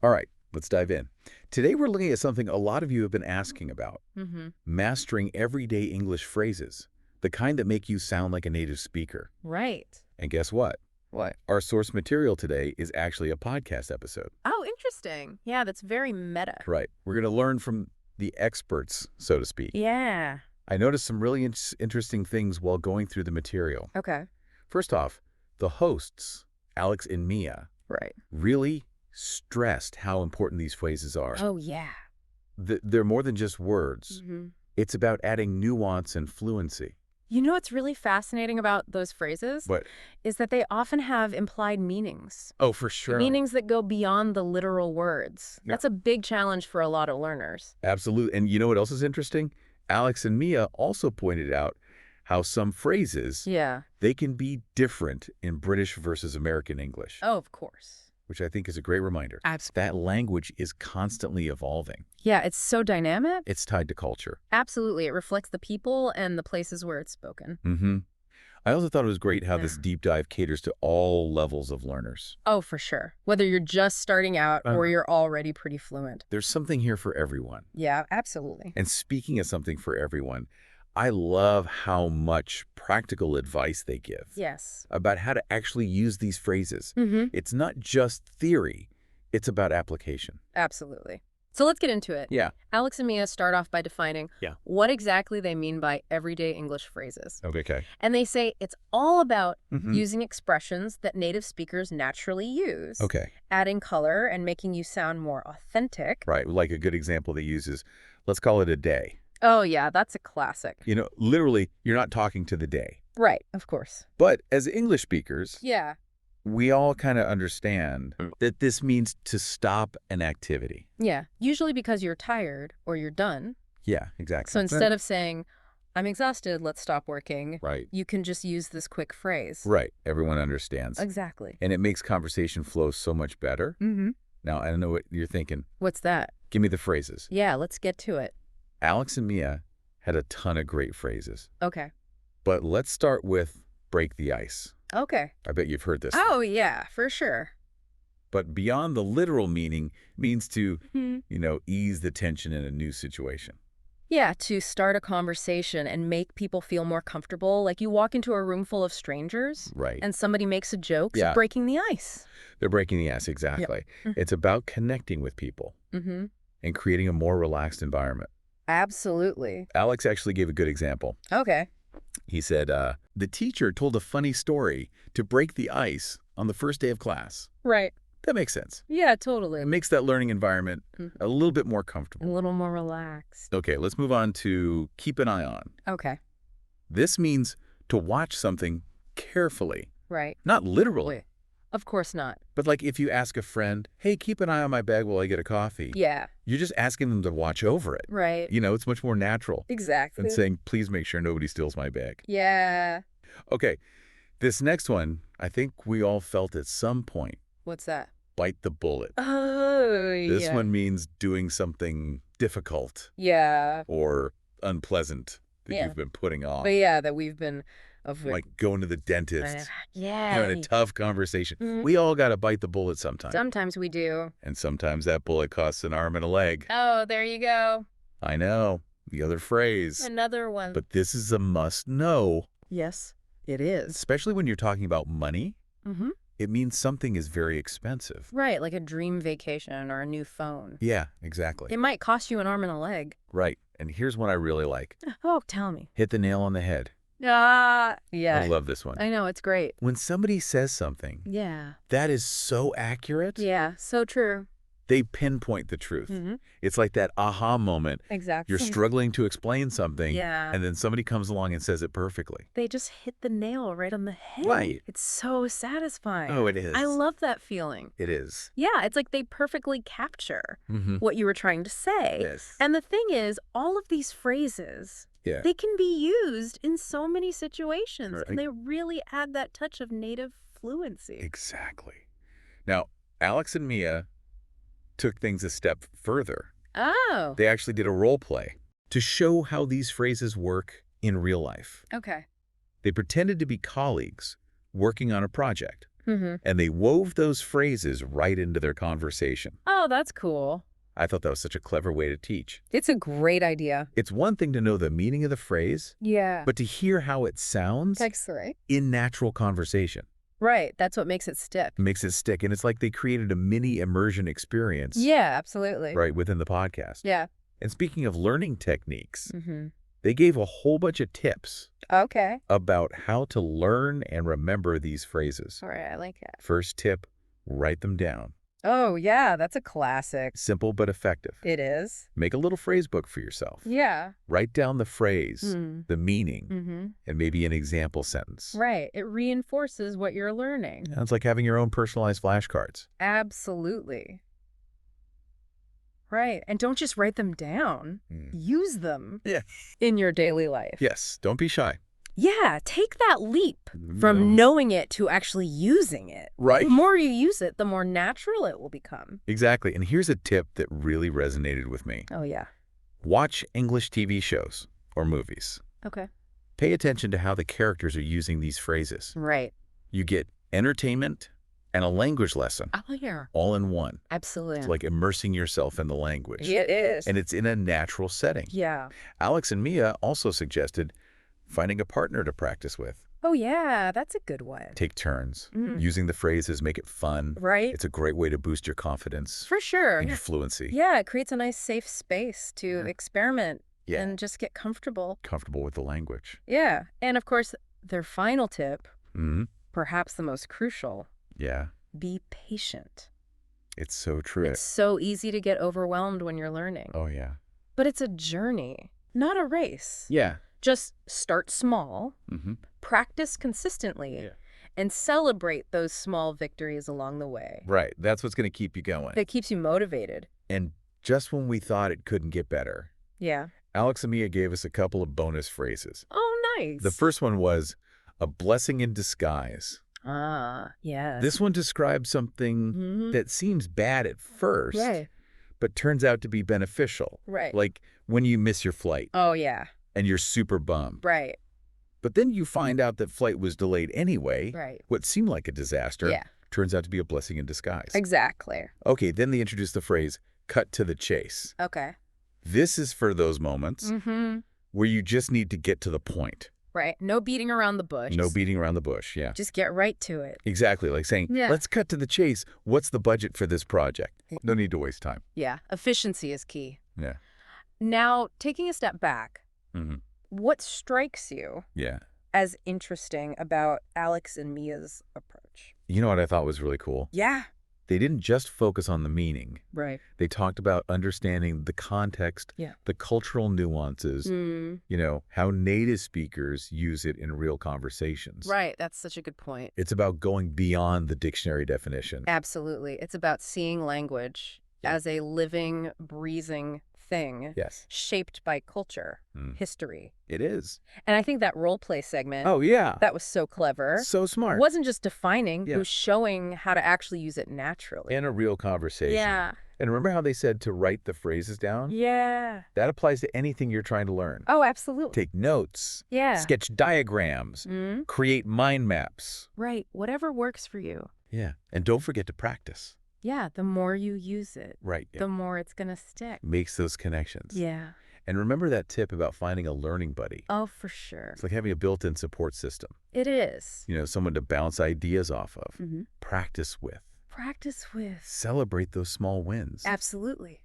All right, let's dive in. Today we're looking at something a lot of you have been asking about. Mastering everyday English phrases, the kind that make you sound like a native speaker. Right. And guess what? What? Our source material today is actually a podcast episode. Oh, interesting. Yeah, that's very meta. Right. We're going to learn from the experts, so to speak. Yeah. I noticed some really interesting things while going through the material. Okay. First off, the hosts, Alex and Mia, Right. really stressed how important these phrases are. Oh, yeah. They're more than just words. Mm-hmm. It's about adding nuance and fluency. You know what's really fascinating about those phrases? What? Is that they often have implied meanings. Oh, for sure. Meanings that go beyond the literal words. Yeah. That's a big challenge for a lot of learners. Absolutely. And you know what else is interesting? Alex and Mia also pointed out how some phrases, Yeah. they can be different in British versus American English, Oh, of course. which I think is a great reminder. Absolutely. That language is constantly evolving. Yeah, it's so dynamic. It's tied to culture. Absolutely. It reflects the people and the places where it's spoken. I also thought it was great how this deep dive caters to all levels of learners. Oh, for sure. Whether you're just starting out or you're already pretty fluent. There's something here for everyone. Yeah, absolutely. And speaking of something for everyone, I love how much practical advice they give. Yes. About how to actually use these phrases. Mm-hmm. It's not just theory, it's about application. Absolutely. So let's get into it. Yeah. Alex and Mia start off by defining what exactly they mean by everyday English phrases. Okay. And they say it's all about using expressions that native speakers naturally use, Okay. adding color and making you sound more authentic. Right. Like a good example they use is, let's call it a day. Oh, yeah, that's a classic. You know, literally, you're not talking to the day. Right, of course. But as English speakers, Yeah. we all kind of understand that this means to stop an activity. Yeah, usually because you're tired or you're done. Yeah, exactly. So instead of saying, I'm exhausted, let's stop working, Right. you can just use this quick phrase. Right. Everyone understands. Exactly. And it makes conversation flow so much better. Now, I don't know what you're thinking. What's that? Give me the phrases. Yeah, let's get to it. Alex and Mia had a ton of great phrases. Okay. But let's start with break the ice. Okay. I bet you've heard this. Oh, yeah, for sure. But beyond the literal meaning means to, ease the tension in a new situation. Yeah, to start a conversation and make people feel more comfortable. Like you walk into a room full of strangers Right. and somebody makes a joke, Yeah. so breaking the ice. They're breaking the ice, exactly. It's about connecting with people and creating a more relaxed environment. Absolutely. Alex actually gave a good example. Okay. He said, the teacher told a funny story to break the ice on the first day of class. Right. That makes sense. Yeah, totally. It makes that learning environment a little bit more comfortable. A little more relaxed. Okay, let's move on to keep an eye on. Okay. This means to watch something carefully. Right. Not literally. Of course not. But like if you ask a friend, hey, keep an eye on my bag while I get a coffee. Yeah. You're just asking them to watch over it. Right. It's much more natural Exactly. than saying, please make sure nobody steals my bag. Yeah. Okay, this next one, I think we all felt at some point, What's that? bite the bullet. Oh, yeah. This one means doing something difficult Yeah. or unpleasant that Yeah. you've been putting off. But yeah, that we've been avoiding. Like going to the dentist, having Yeah. a tough conversation. We all got to bite the bullet sometime. Sometimes we do. And sometimes that bullet costs an arm and a leg. Oh, there you go. I know, the other phrase. Another one. But this is a must know, Yes, it is. especially when you're talking about money. It means something is very expensive. Right, like a dream vacation or a new phone. Yeah, exactly. It might cost you an arm and a leg. Right. And here's one I really like. Oh, tell me. Hit the nail on the head. Yeah. I love this one. I know, it's great. When somebody says something Yeah. that is so accurate, Yeah, so true. they pinpoint the truth. It's like that aha moment. Exactly. You're struggling to explain something, Yeah. and then somebody comes along and says it perfectly. They just hit the nail right on the head. Right. It's so satisfying. Oh, it is. I love that feeling. It is. Yeah, it's like they perfectly capture what you were trying to say. Yes. And the thing is, all of these phrases, Yeah. they can be used in so many situations. Right. And they really add that touch of native fluency. Exactly. Now, Alex and Mia took things a step further. Oh, They actually did a role play to show how these phrases work in real life. okay. They pretended to be colleagues working on a project. and they wove those phrases right into their conversation. Oh, that's cool. I thought that was such a clever way to teach. It's a great idea. It's one thing to know the meaning of the phrase, Yeah. but to hear how it sounds Right. in natural conversation Right. That's what makes it stick. makes it stick. And it's like they created a mini immersion experience Yeah, absolutely. right within the podcast. Yeah. And speaking of learning techniques, Mm-hmm. they gave a whole bunch of tips Okay. about how to learn and remember these phrases. All right. I like that. First tip, write them down. Oh, yeah. That's a classic. Simple but effective. It is. Make a little phrase book for yourself. Yeah. Write down the phrase, Mm. the meaning, Mm-hmm. and maybe an example sentence. Right. It reinforces what you're learning. Yeah, it's like having your own personalized flashcards. Absolutely. Right. And don't just write them down. Use them Yeah. in your daily life. Yes, don't be shy. Yeah. Take that leap from knowing it to actually using it. Right? The more you use it, the more natural it will become. Exactly. And here's a tip that really resonated with me. Oh, yeah. Watch English TV shows or movies. Okay. Pay attention to how the characters are using these phrases. Right. You get entertainment and a language lesson Oh, yeah. all in one. Absolutely. It's like immersing yourself in the language. It is. And it's in a natural setting. Yeah. Alex and Mia also suggested finding a partner to practice with. Oh, yeah. That's a good one. Take turns. Mm. Using the phrases, make it fun. Right? It's a great way to boost your confidence For sure. and your fluency. Yeah, it creates a nice safe space to experiment Yeah. and just get comfortable. Comfortable with the language. Yeah. And of course, their final tip, Mm-hmm. perhaps the most crucial, Yeah. be patient. It's so true. It's so easy to get overwhelmed when you're learning. Oh, yeah. But it's a journey, not a race. Yeah. Just start small, Mm-hmm. practice consistently, Yeah. and celebrate those small victories along the way. Right. That's what's going to keep you going. That keeps you motivated. And just when we thought it couldn't get better, Yeah. Alex and Mia gave us a couple of bonus phrases. Oh, nice. The first one was a blessing in disguise. Ah, yes. This one describes something Mhm. that seems bad at first, Right. but turns out to be beneficial. Right. Like when you miss your flight Oh, yeah. and you're super bummed. Right. But then you find out that flight was delayed anyway. Right. What seemed like a disaster Yeah. turns out to be a blessing in disguise. Exactly. Okay, then they introduced the phrase, cut to the chase. Okay. This is for those moments Mm-hmm. where you just need to get to the point. Right. No beating around the bush. No beating around the bush, yeah. Just get right to it. Exactly, like saying, Yeah. let's cut to the chase. What's the budget for this project? No need to waste time. Yeah. Efficiency is key. Yeah. Now, taking a step back, Mm-hmm. what strikes you Yeah. as interesting about Alex and Mia's approach? You know what I thought was really cool? Yeah. They didn't just focus on the meaning. Right. They talked about understanding the context, Yeah. the cultural nuances, Mm. how native speakers use it in real conversations. Right. That's such a good point. It's about going beyond the dictionary definition. Absolutely. It's about seeing language Yeah. as a living, breathing thing Yes, shaped by culture, Mm. history. it is. And I think that role play segment, Oh, yeah. that was so clever. So smart. Wasn't just defining, Yeah. it was showing how to actually use it naturally. In a real conversation. Yeah. And remember how they said to write the phrases down? Yeah. That applies to anything you're trying to learn. Oh, absolutely. Take notes, Yeah. sketch diagrams, Mm. create mind maps. Right. Whatever works for you. Yeah. And don't forget to practice. Yeah. The more you use it, Right. Yeah. the more it's going to stick. Makes those connections. Yeah. And remember that tip about finding a learning buddy. Oh, for sure. It's like having a built-in support system. It is. Someone to bounce ideas off of, Mm-hmm. practice with, Practice with. celebrate those small wins. Absolutely.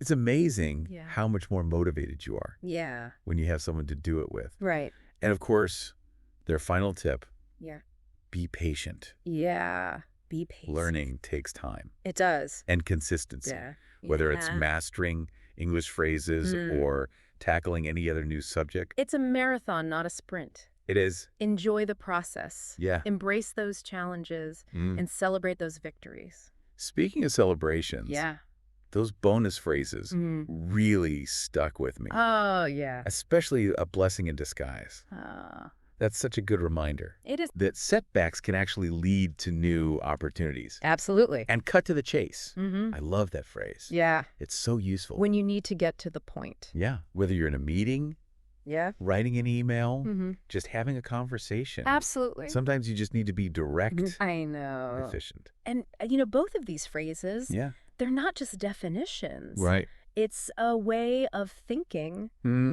It's amazing Yeah. how much more motivated you are Yeah. when you have someone to do it with. Right. And of course, their final tip, Yeah. be patient. Yeah. Be patient. Learning takes time It does. and consistency. Yeah. Whether it's Yeah. mastering English phrases Mm. or tackling any other new subject. It's a marathon, not a sprint. It is. Enjoy the process. Yeah. Embrace those challenges Mm. and celebrate those victories. Speaking of celebrations, Yeah. those bonus phrases Mm. really stuck with me, Oh, yeah. especially a blessing in disguise. That's such a good reminder It is. that setbacks can actually lead to new opportunities. Absolutely. And cut to the chase. Mm-hmm. I love that phrase. Yeah. It's so useful. When you need to get to the point. Yeah. Whether you're in a meeting, Yeah. writing an email, just having a conversation. Absolutely. Sometimes you just need to be direct, I know. efficient. And, both of these phrases, Yeah. they're not just definitions. Right. It's a way of thinking,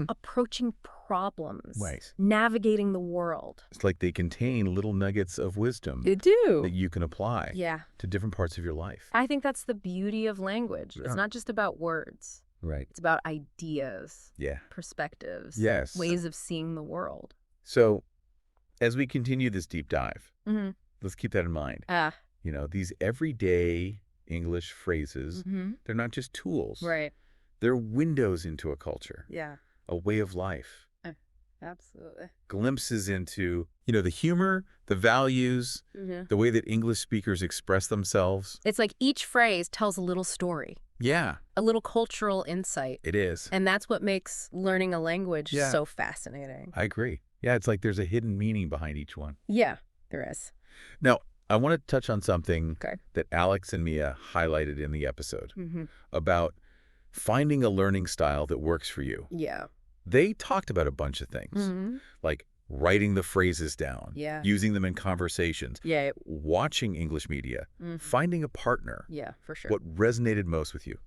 approaching problems, Right. navigating the world. It's like they contain little nuggets of wisdom They do. that you can apply Yeah. to different parts of your life. I think that's the beauty of language. Yeah. It's not just about words. Right. It's about ideas, Yeah. perspectives, Yes. ways of seeing the world. So as we continue this deep dive, Mm-hmm. let's keep that in mind. These everyday English phrases, they're not just tools. Right. They're windows into a culture, Yeah. a way of life, Absolutely. glimpses into, the humor, the values, the way that English speakers express themselves. It's like each phrase tells a little story, Yeah, a little cultural insight. it is. And that's what makes learning a language Yeah. so fascinating. I agree. Yeah, it's like there's a hidden meaning behind each one. Yeah, there is. Now, I want to touch on something Okay. that Alex and Mia highlighted in the episode Mm-hmm. about finding a learning style that works for you. Yeah. They talked about a bunch of things, Mm-hmm. like writing the phrases down, Yeah. using them in conversations, Yeah. watching English media, finding a partner. Yeah, for sure. What resonated most with you?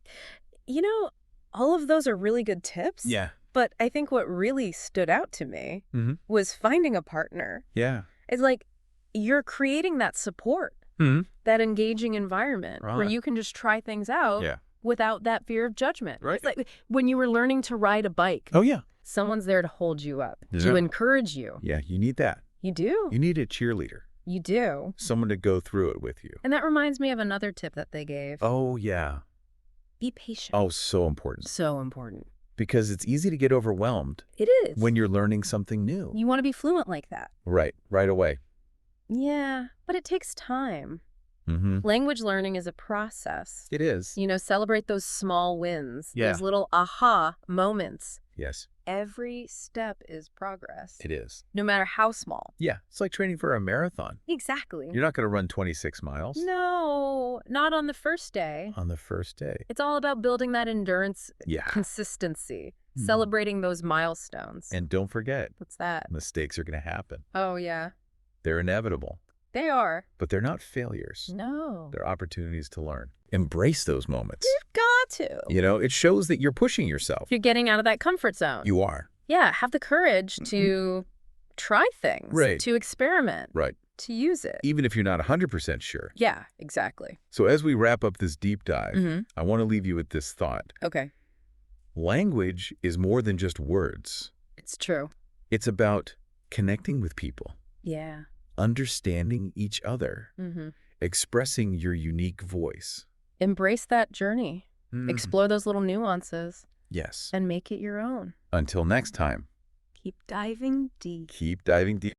All of those are really good tips. Yeah. But I think what really stood out to me was finding a partner. Yeah. It's like you're creating that support, that engaging environment where Right. you can just try things out Yeah. without that fear of judgment. Right. It's like when you were learning to ride a bike, Oh, yeah. someone's there to hold you up, Yeah. to encourage you. Yeah, you need that. You do. You need a cheerleader, You do. someone to go through it with you. And that reminds me of another tip that they gave. Oh, yeah. Be patient. Oh, so important. So important. Because it's easy to get overwhelmed It is. when you're learning something new. You want to be fluent like that. Right away. Yeah, but it takes time. Mm-hmm. Language learning is a process. It is. Celebrate those small wins, Yeah. those little aha moments. Yes, Every step is progress, it is. no matter how small. Yeah, it's like training for a marathon. Exactly. You're not going to run 26 miles No, not on the first day. on the first day. It's all about building that endurance, Yeah. consistency, celebrating those milestones. And don't forget, What's that? mistakes are going to happen. Oh, yeah. They're inevitable, They are. but they're not failures. No. They're opportunities to learn. Embrace those moments. You've got to. It shows that you're pushing yourself. You're getting out of that comfort zone. You are. Yeah, have the courage to try things, Right. to experiment, Right. to use it. Even if you're not 100% sure. Yeah, exactly. So as we wrap up this deep dive, Mm-hmm. I want to leave you with this thought. Okay. Language is more than just words. It's true. It's about connecting with people, Yeah. understanding each other, Mm-hmm. expressing your unique voice. Embrace that journey. Explore those little nuances Yes. and make it your own. Until next time, Keep diving deep. keep diving deep.